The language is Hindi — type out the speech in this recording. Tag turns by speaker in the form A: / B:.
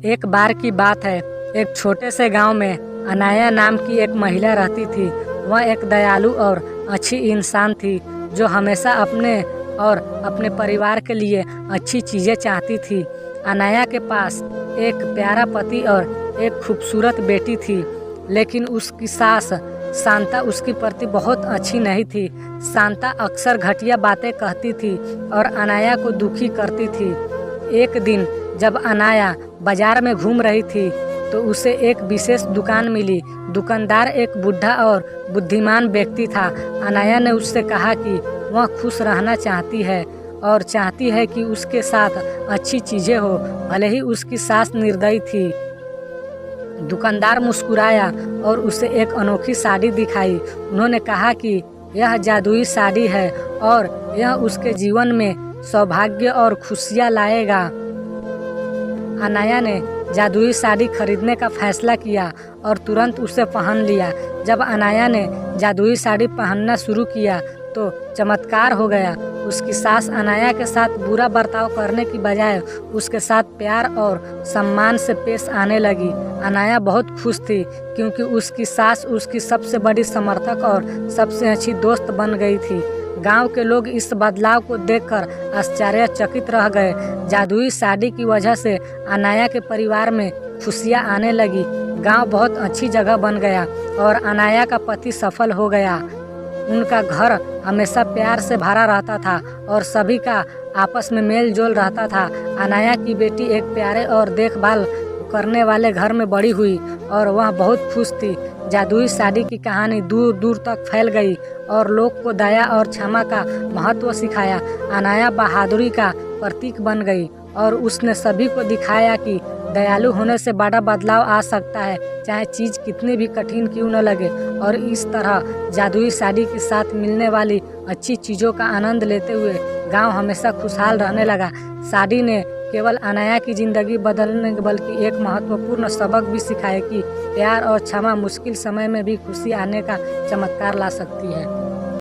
A: एक बार की बात है, एक छोटे से गांव में अनाया नाम की एक महिला रहती थी। वह एक दयालु और अच्छी इंसान थी जो हमेशा अपने और अपने परिवार के लिए अच्छी चीज़ें चाहती थी। अनाया के पास एक प्यारा पति और एक खूबसूरत बेटी थी, लेकिन उसकी सास शांता उसके प्रति बहुत अच्छी नहीं थी। शांता अक्सर घटिया बातें कहती थी और अनाया को दुखी करती थी। एक दिन जब अनाया बाजार में घूम रही थी तो उसे एक विशेष दुकान मिली। दुकानदार एक बूढ़ा और बुद्धिमान व्यक्ति था। अनाया ने उससे कहा कि वह खुश रहना चाहती है और चाहती है कि उसके साथ अच्छी चीज़ें हो, भले ही उसकी सास निर्दयी थी। दुकानदार मुस्कुराया और उसे एक अनोखी साड़ी दिखाई। उन्होंने कहा कि यह जादुई साड़ी है और यह उसके जीवन में सौभाग्य और खुशियाँ लाएगा। अनाया ने जादुई साड़ी खरीदने का फैसला किया और तुरंत उसे पहन लिया। जब अनाया ने जादुई साड़ी पहनना शुरू किया तो चमत्कार हो गया। उसकी सास अनाया के साथ बुरा बर्ताव करने की बजाय उसके साथ प्यार और सम्मान से पेश आने लगी। अनाया बहुत खुश थी क्योंकि उसकी सास उसकी सबसे बड़ी समर्थक और सबसे अच्छी दोस्त बन गई थी। गांव के लोग इस बदलाव को देखकर आश्चर्यचकित रह गए। जादुई साड़ी की वजह से अनाया के परिवार में खुशियां आने लगी। गांव बहुत अच्छी जगह बन गया और अनाया का पति सफल हो गया। उनका घर हमेशा प्यार से भरा रहता था और सभी का आपस में मेल जोल रहता था। अनाया की बेटी एक प्यारे और देखभाल करने वाले घर में बड़ी हुई और वह बहुत खुश थी। जादुई साड़ी की कहानी दूर दूर तक फैल गई और लोग को दया और क्षमा का महत्व सिखाया। अनाया बहादुरी का प्रतीक बन गई और उसने सभी को दिखाया कि दयालु होने से बड़ा बदलाव आ सकता है, चाहे चीज़ कितनी भी कठिन क्यों न लगे। और इस तरह जादुई साड़ी के साथ मिलने वाली अच्छी चीज़ों का आनंद लेते हुए गांव हमेशा खुशहाल रहने लगा। साड़ी ने केवल अनाया की ज़िंदगी बदलने बल्कि एक महत्वपूर्ण सबक भी सिखाया कि प्यार और क्षमा मुश्किल समय में भी खुशी आने का चमत्कार ला सकती है।